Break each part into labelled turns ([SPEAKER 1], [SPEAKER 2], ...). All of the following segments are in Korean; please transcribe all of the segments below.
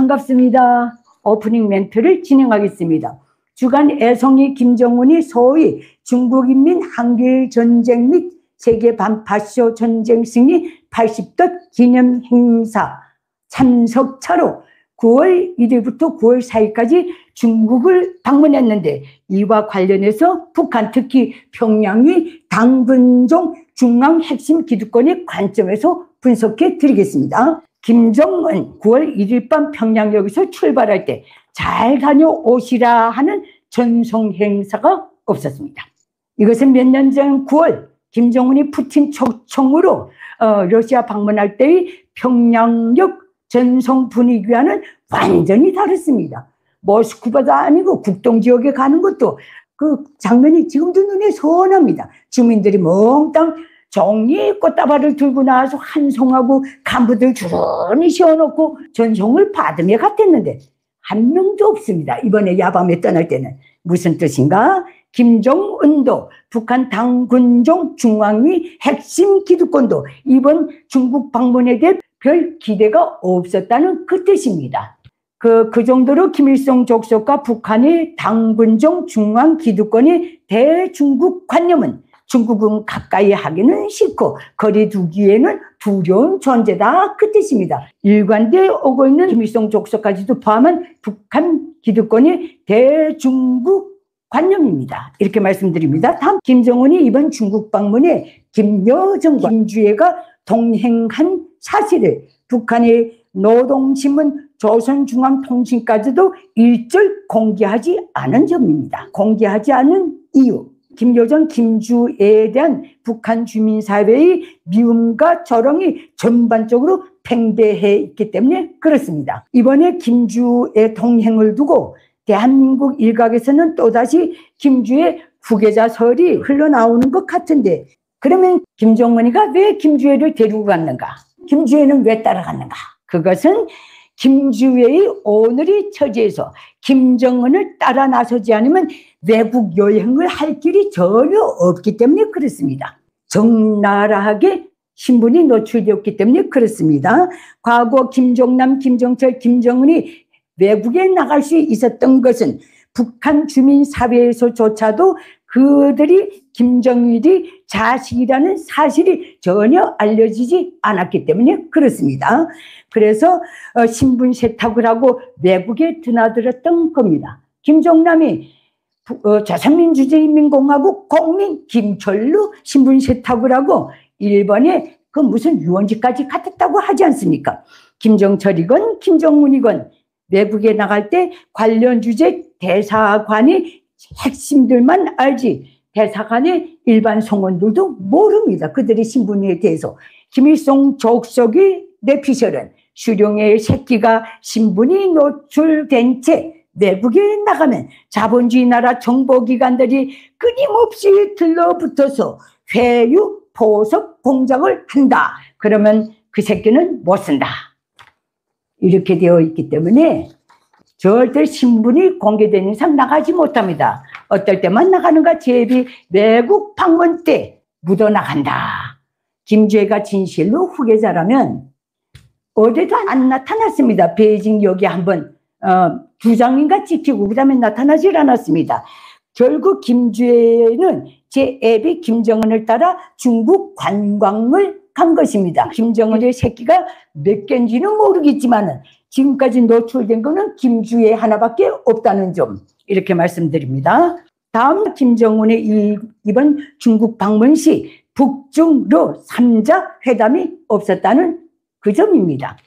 [SPEAKER 1] 반갑습니다. 오프닝 멘트를 진행하겠습니다. 주간 애송이 김정은이 소위 중국인민 한일 전쟁 및 세계 반파쇼 전쟁 승리 80덧 기념 행사 참석차로 9월 1일부터 9월 4일까지 중국을 방문했는데, 이와 관련해서 북한, 특히 평양의 당근종 중앙 핵심 기득권의 관점에서 분석해 드리겠습니다. 김정은 9월 1일 밤 평양역에서 출발할 때 잘 다녀오시라 하는 전송 행사가 없었습니다. 이것은 몇 년 전 9월 김정은이 푸틴 초청으로 러시아 방문할 때의 평양역 전송 분위기와는 완전히 다릅니다. 모스크바도 아니고 국동지역에 가는 것도 그 장면이 지금도 눈에 선합니다. 주민들이 몽땅 종이 꽃다발을 들고 나와서 환송하고 간부들 주르니 씌워놓고 전송을 받으며 갔댔는데 한 명도 없습니다. 이번에 야밤에 떠날 때는. 무슨 뜻인가? 김정은도 북한 당군종 중앙위 핵심 기득권도 이번 중국 방문에 대해 별 기대가 없었다는 그 뜻입니다. 그 정도로 김일성 족속과 북한의 당군종 중앙 기득권의 대중국 관념은 중국은 가까이 하기는 싫고 거리 두기에는 두려운 존재다, 그 뜻입니다. 일관되어 오고 있는 김일성 족속까지도 포함한 북한 기득권의 대중국 관념입니다. 이렇게 말씀드립니다. 다음, 김정은이 이번 중국 방문에 김여정과 김주애가 동행한 사실을 북한의 노동신문 조선중앙통신까지도 일절 공개하지 않은 점입니다. 공개하지 않은 이유, 김여정, 김주애에 대한 북한 주민사회의 미움과 조롱이 전반적으로 팽배해 있기 때문에 그렇습니다. 이번에 김주애 동행을 두고 대한민국 일각에서는 또다시 김주애 후계자설이 흘러나오는 것 같은데, 그러면 김정은이가 왜 김주애를 데리고 갔는가? 김주애는 왜 따라갔는가? 그것은 김주애의 오늘의 처지에서 김정은을 따라 나서지 않으면 외국 여행을 할 길이 전혀 없기 때문에 그렇습니다. 적나라하게 신분이 노출되었기 때문에 그렇습니다. 과거 김종남, 김정철, 김정은이 외국에 나갈 수 있었던 것은 북한 주민사회에서조차도 그들이 김정일이 자식이라는 사실이 전혀 알려지지 않았기 때문에 그렇습니다. 그래서 신분 세탁을 하고 외국에 드나들었던 겁니다. 김종남이 조선민주주의인민공화국 국민 김철로 신분 세탁을 하고 일본에 그 무슨 유원지까지 갔다고 하지 않습니까? 김정철이건 김정은이건 외국에 나갈 때 관련 주재 대사관이 핵심들만 알지 대사관의 일반 성원들도 모릅니다. 그들의 신분에 대해서. 김일성 족속의 내피셜은 수령의 새끼가 신분이 노출된 채 외국에 나가면 자본주의 나라 정보기관들이 끊임없이 들러붙어서 회유, 포섭 공작을 한다. 그러면 그 새끼는 못 쓴다. 이렇게 되어 있기 때문에 절대 신분이 공개된 이상 나가지 못합니다. 어떨 때만 나가는가? 제비 외국 방문 때 묻어나간다. 김주애가 진실로 후계자라면 어디도 안 나타났습니다. 베이징역에 한번 2장인가 찍히고 그 다음에 나타나질 않았습니다. 결국 김주애는 제 애비 김정은을 따라 중국 관광을 간 것입니다. 김정은의 새끼가 몇 개인지는 모르겠지만 지금까지 노출된 거는 김주애 하나밖에 없다는 점, 이렇게 말씀드립니다. 다음, 김정은의 이번 중국 방문 시 북중러 3자 회담이 없었다는 그 점입니다.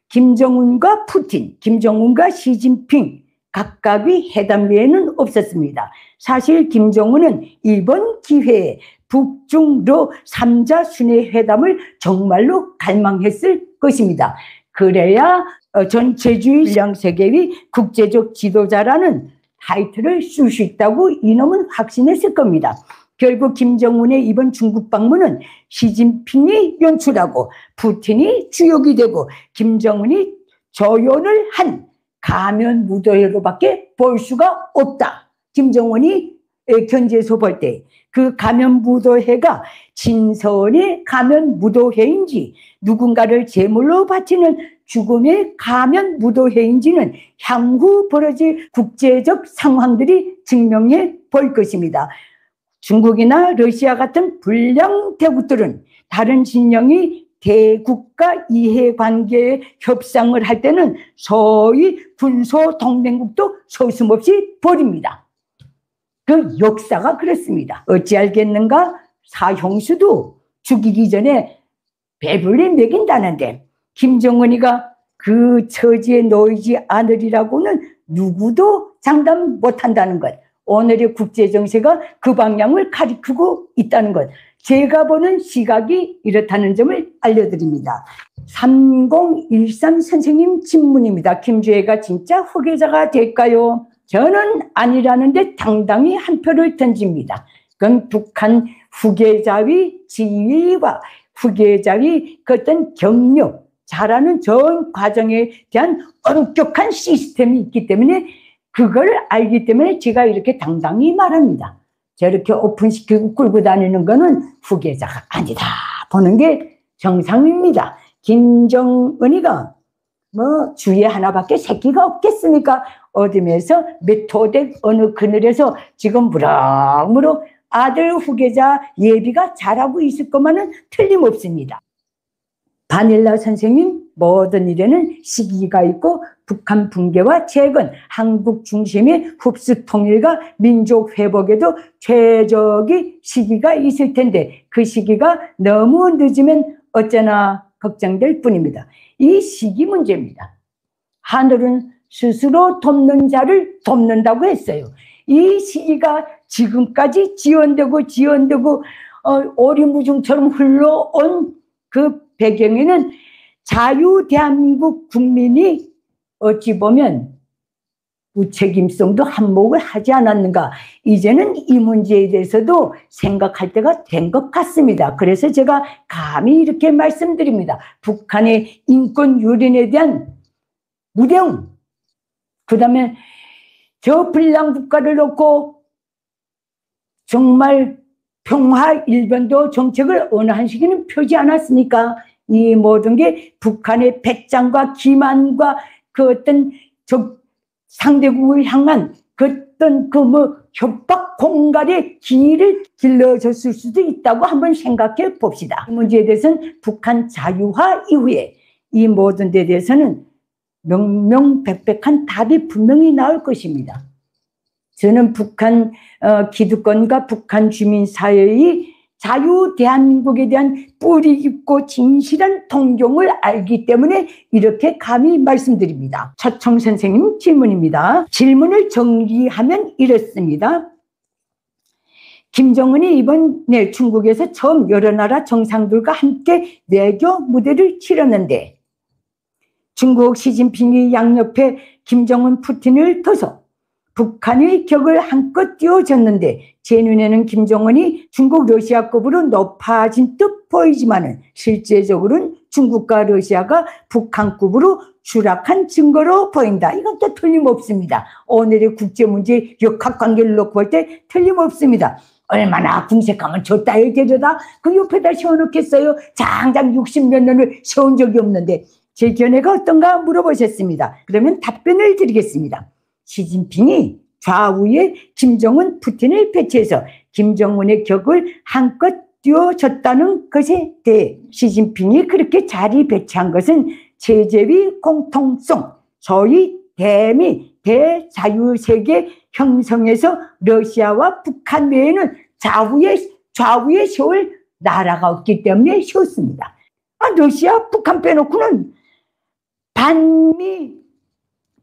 [SPEAKER 1] 김정은과 푸틴, 김정은과 시진핑 각각의 회담 외에는 없었습니다. 사실 김정은은 이번 기회에 북중러 3자 순회 회담을 정말로 갈망했을 것입니다. 그래야 전체주의 전략세계의 국제적 지도자라는 타이틀을 쓸 수 있다고 이놈은 확신했을 겁니다. 결국 김정은의 이번 중국 방문은 시진핑이 연출하고 푸틴이 주역이 되고 김정은이 조연을 한 가면 무도회로밖에 볼 수가 없다. 김정은이 견지에서 볼 때 그 가면무도회가 진선의 가면무도회인지 누군가를 제물로 바치는 죽음의 가면무도회인지는 향후 벌어질 국제적 상황들이 증명해 볼 것입니다. 중국이나 러시아 같은 불량 대국들은 다른 진영이 대국가 이해관계에 협상을 할 때는 소위 군소동맹국도 서슴없이 버립니다. 그 역사가 그렇습니다. 어찌 알겠는가? 사형수도 죽이기 전에 배불리 먹인다는데 김정은이가 그 처지에 놓이지 않으리라고는 누구도 장담 못한다는 것. 오늘의 국제정세가 그 방향을 가리키고 있다는 것. 제가 보는 시각이 이렇다는 점을 알려드립니다. 3013 선생님 질문입니다. 김주애가 진짜 후계자가 될까요? 저는 아니라는데 당당히 한 표를 던집니다. 그건 북한 후계자의 지위와 후계자의 그 어떤 경력, 잘하는 전 과정에 대한 엄격한 시스템이 있기 때문에 그걸 알기 때문에 제가 이렇게 당당히 말합니다. 저렇게 오픈시키고 끌고 다니는 거는 후계자가 아니다 보는 게 정상입니다. 김정은이가 뭐 주위에 하나밖에 새끼가 없겠습니까? 어둠에서 메토덱 어느 그늘에서 지금 무럭무럭 아들 후계자 예비가 잘하고 있을 것만은 틀림없습니다. 바닐라 선생님, 모든 일에는 시기가 있고 북한 붕괴와 재건, 한국 중심의 흡수 통일과 민족 회복에도 최적의 시기가 있을 텐데 그 시기가 너무 늦으면 어쩌나 걱정될 뿐입니다. 이 시기 문제입니다. 하늘은 스스로 돕는 자를 돕는다고 했어요. 이 시기가 지금까지 지연되고 오리무중처럼 흘러온 그 배경에는 자유 대한민국 국민이 어찌 보면 무책임성도 한몫을 하지 않았는가. 이제는 이 문제에 대해서도 생각할 때가 된 것 같습니다. 그래서 제가 감히 이렇게 말씀드립니다. 북한의 인권 유린에 대한 무대응, 그 다음에 저 불량 국가를 놓고 정말 평화 일변도 정책을 어느 한 시기는 펴지 않았습니까? 이 모든 게 북한의 배짱과 기만과 그 어떤 상대국을 향한 그 어떤 협박 공갈의 길을 길러줬을 수도 있다고 한번 생각해 봅시다. 이 문제에 대해서는 북한 자유화 이후에 이 모든 데 대해서는 명명백백한 답이 분명히 나올 것입니다. 저는 북한 기득권과 북한 주민사회의 자유 대한민국에 대한 뿌리 깊고 진실한 동경을 알기 때문에 이렇게 감히 말씀드립니다. 차청 선생님 질문입니다. 질문을 정리하면 이렇습니다. 김정은이 이번에 중국에서 처음 여러 나라 정상들과 함께 외교 무대를 치렀는데 중국 시진핑이 양옆에 김정은 푸틴을 둬서 북한의 격을 한껏 띄워줬는데 제 눈에는 김정은이 중국 러시아급으로 높아진 듯 보이지만은 실제적으로는 중국과 러시아가 북한급으로 추락한 증거로 보인다. 이건 또 틀림없습니다. 오늘의 국제문제 역학관계를 놓고 볼 때 틀림없습니다. 얼마나 궁색하면 저 따위 데려다 그 옆에다 세워놓겠어요. 장장 60몇 년을 세운 적이 없는데 제 견해가 어떤가 물어보셨습니다. 그러면 답변을 드리겠습니다. 시진핑이 좌우에 김정은, 푸틴을 배치해서 김정은의 격을 한껏 띄워줬다는 것에 대해 시진핑이 그렇게 자리 배치한 것은 체제의 공통성, 소위 대미, 대자유세계 형성에서 러시아와 북한 외에는 좌우에 세울 나라가 없기 때문에 세웠습니다. 러시아, 북한 빼놓고는 반미,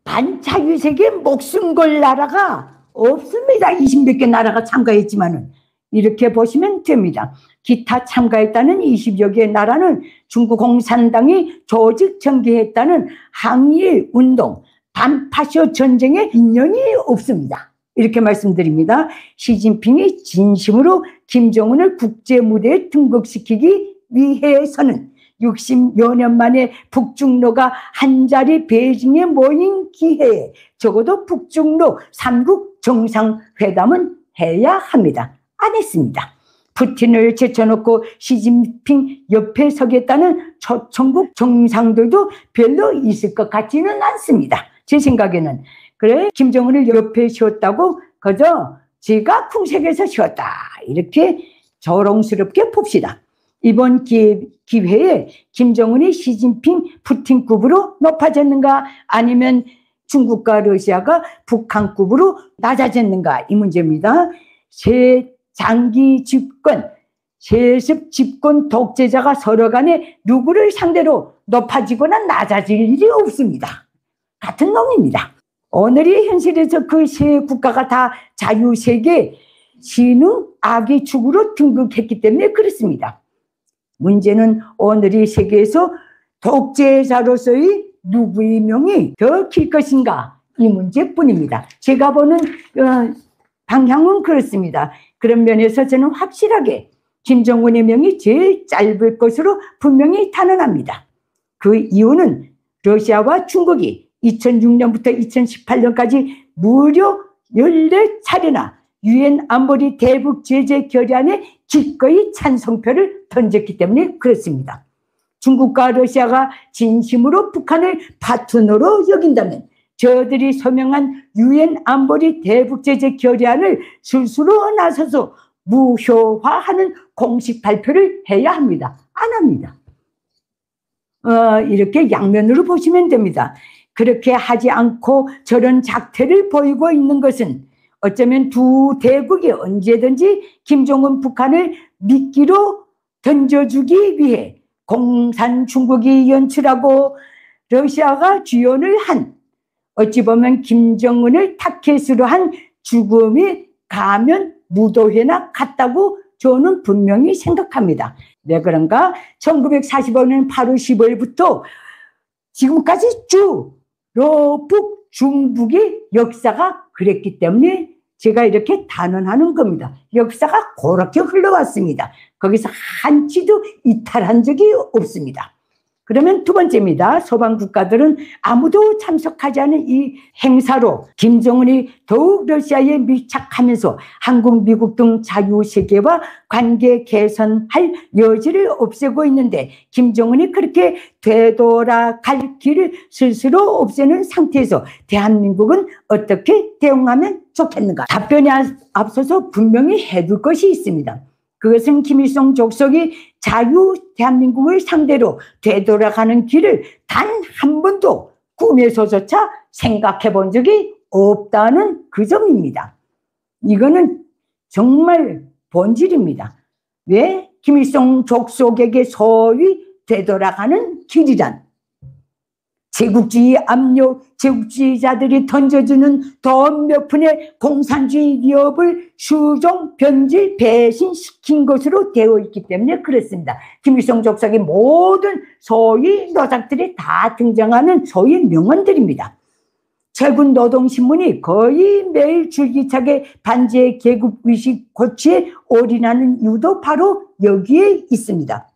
[SPEAKER 1] 반자유세계 목숨 걸 나라가 없습니다. 20몇 개 나라가 참가했지만은. 이렇게 보시면 됩니다. 기타 참가했다는 20여 개의 나라는 중국 공산당이 조직 전개했다는 항일 운동, 반파쇼 전쟁에 인연이 없습니다. 이렇게 말씀드립니다. 시진핑이 진심으로 김정은을 국제 무대에 등극시키기 위해서는 60여 년 만에 북중로가 한자리 베이징에 모인 기회에 적어도 북중로 3국 정상회담은 해야 합니다. 안 했습니다. 푸틴을 제쳐놓고 시진핑 옆에 서겠다는 초천국 정상들도 별로 있을 것 같지는 않습니다. 제 생각에는. 그래, 김정은을 옆에 세웠다고 그저 제가 궁색에서 세웠다, 이렇게 조롱스럽게 봅시다. 이번 기회에 김정은이 시진핑 푸틴급으로 높아졌는가, 아니면 중국과 러시아가 북한급으로 낮아졌는가, 이 문제입니다. 장기 집권, 세습 집권 독재자가 서로 간에 누구를 상대로 높아지거나 낮아질 일이 없습니다. 같은 놈입니다. 오늘의 현실에서 그 세 국가가 다 자유세계 신흥 악의 축으로 등극했기 때문에 그렇습니다. 문제는 오늘의 세계에서 독재자로서의 누구의 명이 더 길 것인가, 이 문제뿐입니다. 제가 보는 방향은 그렇습니다. 그런 면에서 저는 확실하게 김정은의 명이 제일 짧을 것으로 분명히 단언합니다. 그 이유는 러시아와 중국이 2006년부터 2018년까지 무려 14차례나 유엔 안보리 대북 제재 결의안에 기꺼이 찬성표를 던졌기 때문에 그렇습니다. 중국과 러시아가 진심으로 북한을 파트너로 여긴다면 저들이 서명한 유엔 안보리 대북 제재 결의안을 스스로 나서서 무효화하는 공식 발표를 해야 합니다. 안 합니다. 이렇게 양면으로 보시면 됩니다. 그렇게 하지 않고 저런 작태를 보이고 있는 것은 어쩌면 두 대국이 언제든지 김정은 북한을 미끼로 던져주기 위해 공산 중국이 연출하고 러시아가 지원을 한, 어찌 보면 김정은을 타켓으로 한 죽음이 가면 무도회나 같다고 저는 분명히 생각합니다. 왜 그런가? 1945년 8월 15일부터 지금까지 쭉 러북 중북의 역사가 그랬기 때문에 제가 이렇게 단언하는 겁니다. 역사가 그렇게 흘러왔습니다. 거기서 한치도 이탈한 적이 없습니다. 그러면 두 번째입니다. 서방 국가들은 아무도 참석하지 않은 이 행사로 김정은이 더욱 러시아에 밀착하면서 한국, 미국 등 자유세계와 관계 개선할 여지를 없애고 있는데, 김정은이 그렇게 되돌아갈 길을 스스로 없애는 상태에서 대한민국은 어떻게 대응하면 좋겠는가? 답변에 앞서서 분명히 해둘 것이 있습니다. 그것은 김일성 족속이 자유 대한민국을 상대로 되돌아가는 길을 단 한 번도 꿈에서조차 생각해 본 적이 없다는 그 점입니다. 이거는 정말 본질입니다. 왜? 김일성 족속에게 소위 되돌아가는 길이란 제국주의 압력, 제국주의자들이 던져주는 돈 몇 푼의 공산주의 위협을 수종, 변질, 배신시킨 것으로 되어 있기 때문에 그렇습니다. 김일성 족속의 모든 소위 노작들이 다 등장하는 소위 명언들입니다. 최근 노동신문이 거의 매일 줄기차게 반제 계급의식 고취에 올인하는 이유도 바로 여기에 있습니다.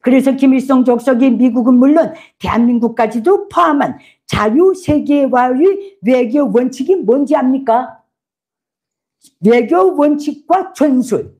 [SPEAKER 1] 그래서 김일성 족속이 미국은 물론 대한민국까지도 포함한 자유세계화의 외교 원칙이 뭔지 압니까? 외교 원칙과 전술.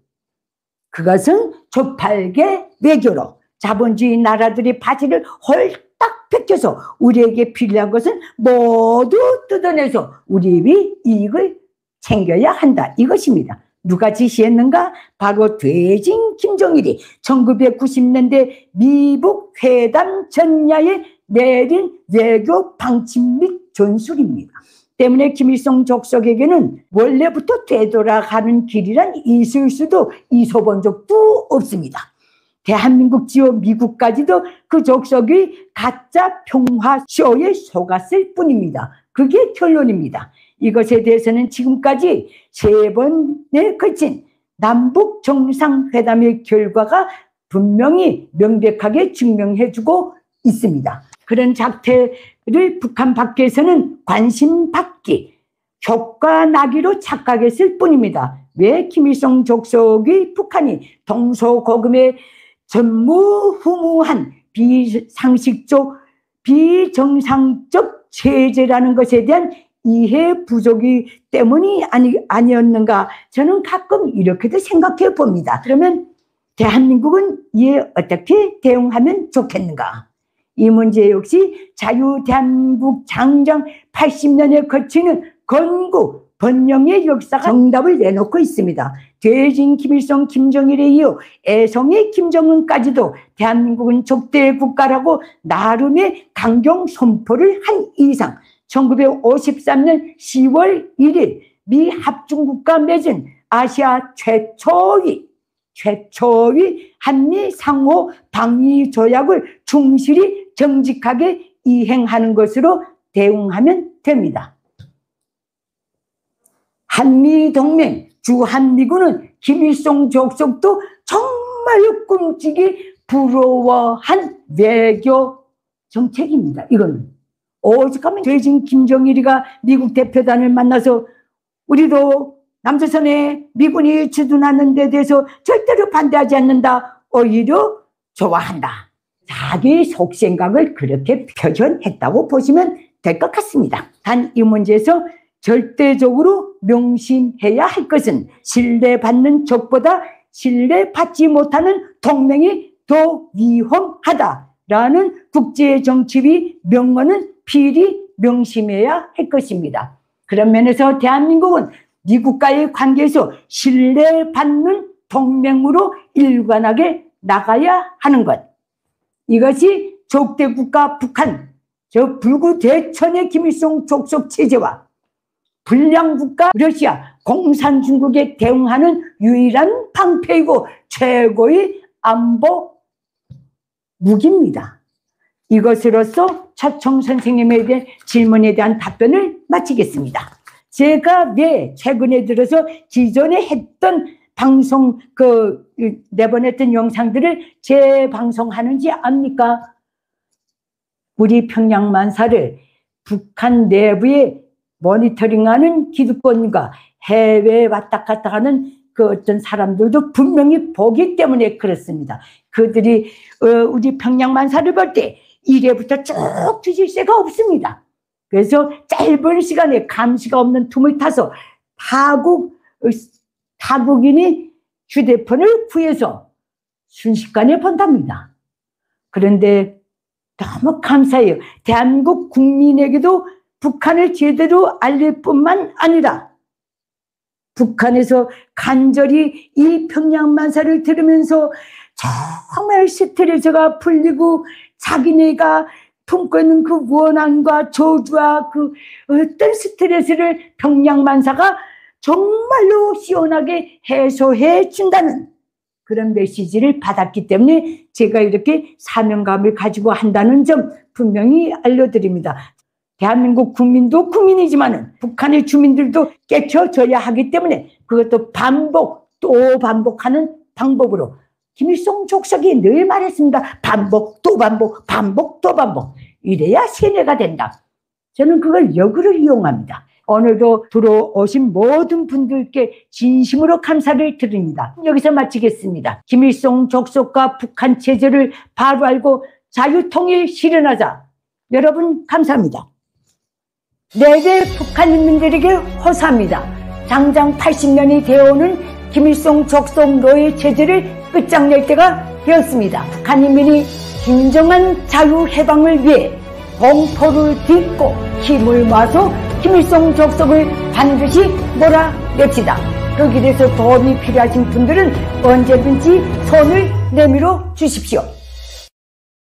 [SPEAKER 1] 그것은 조팔계 외교로 자본주의 나라들이 바지를 홀딱 벗겨서 우리에게 필요한 것은 모두 뜯어내서 우리의 이익을 챙겨야 한다, 이것입니다. 누가 지시했는가? 바로 퇴진 김정일이 1990년대 미북 회담 전야에 내린 외교 방침 및 전술입니다. 때문에 김일성 족속에게는 원래부터 되돌아가는 길이란 있을 수도 있어본 적도 없습니다. 대한민국지요 미국까지도 그 족속이 가짜 평화쇼에 속았을 뿐입니다. 그게 결론입니다. 이것에 대해서는 지금까지 3번에 걸친 남북 정상회담의 결과가 분명히 명백하게 증명해주고 있습니다. 그런 작태를 북한 밖에서는 관심 받기, 효과 나기로 착각했을 뿐입니다. 왜? 김일성 족속의 북한이 동서고금의 전무후무한 비상식적, 비정상적 체제라는 것에 대한 이해 부족이 때문이 아니었는가, 저는 가끔 이렇게도 생각해 봅니다. 그러면 대한민국은 이에 어떻게 대응하면 좋겠는가? 이 문제 역시 자유대한민국 장정 80년에 거치는 건국 번영의 역사가 정답을 내놓고 있습니다. 대진 김일성, 김정일에 이어 애성의 김정은까지도 대한민국은 족대 국가라고 나름의 강경 선포를 한 이상 1953년 10월 1일 미 합중국가 맺은 아시아 최초의 한미 상호 방위 조약을 충실히 정직하게 이행하는 것으로 대응하면 됩니다. 한미동맹, 주한미군은 김일성 족속도 정말 꿈찍이 부러워한 외교 정책입니다. 이거는 오죽하면 대진 김정일이가 미국 대표단을 만나서 우리도 남조선에 미군이 주둔하는 데 대해서 절대로 반대하지 않는다, 오히려 좋아한다, 자기 속생각을 그렇게 표현했다고 보시면 될 것 같습니다. 단 이 문제에서 절대적으로 명심해야 할 것은 신뢰받는 적보다 신뢰받지 못하는 동맹이 더 위험하다라는 국제정치의 명언은 필히 명심해야 할 것입니다. 그런 면에서 대한민국은 미국과의 관계에서 신뢰받는 동맹으로 일관하게 나가야 하는 것, 이것이 족대국가 북한, 저 불구대천의 김일성 족속 체제와 불량국가 러시아, 공산중국에 대응하는 유일한 방패이고 최고의 안보 무기입니다. 이것으로서 차청 선생님에 대한 질문에 대한 답변을 마치겠습니다. 제가 왜 최근에 들어서 기존에 했던 방송, 내보냈던 영상들을 재방송하는지 압니까? 우리 평양만사를 북한 내부에 모니터링하는 기득권과 해외에 왔다 갔다 하는 그 어떤 사람들도 분명히 보기 때문에 그렇습니다. 그들이 우리 평양만사를 볼 때 1회부터 쭉 뒤질 새가 없습니다. 그래서 짧은 시간에 감시가 없는 틈을 타서 타국인이 휴대폰을 구해서 순식간에 본답니다. 그런데 너무 감사해요. 대한민국 국민에게도 북한을 제대로 알릴 뿐만 아니라 북한에서 간절히 이 평양만사를 들으면서 정말 스트레스가 풀리고 자기네가 품고 있는 그 원한과 저주와 그 어떤 스트레스를 평양만사가 정말로 시원하게 해소해 준다는 그런 메시지를 받았기 때문에 제가 이렇게 사명감을 가지고 한다는 점 분명히 알려드립니다. 대한민국 국민도 국민이지만 북한의 주민들도 깨켜져야 하기 때문에 그것도 또 반복하는 방법으로, 김일성 족속이 늘 말했습니다. 반복 또 반복, 반복 또 반복, 이래야 세뇌가 된다. 저는 그걸 역으로 이용합니다. 오늘도 들어오신 모든 분들께 진심으로 감사를 드립니다. 여기서 마치겠습니다. 김일성 족속과 북한 체제를 바로 알고 자유통일 실현하자. 여러분 감사합니다. 내게 북한 인민들에게 호소합니다. 장장 80년이 되어오는 김일성 족속 노예 체제를 끝장낼 때가 되었습니다. 북한 인민이 진정한 자유해방을 위해 공포를 딛고 힘을 모아서 김일성 족속을 반드시 몰아냅시다. 그 길에서 도움이 필요하신 분들은 언제든지 손을 내밀어 주십시오.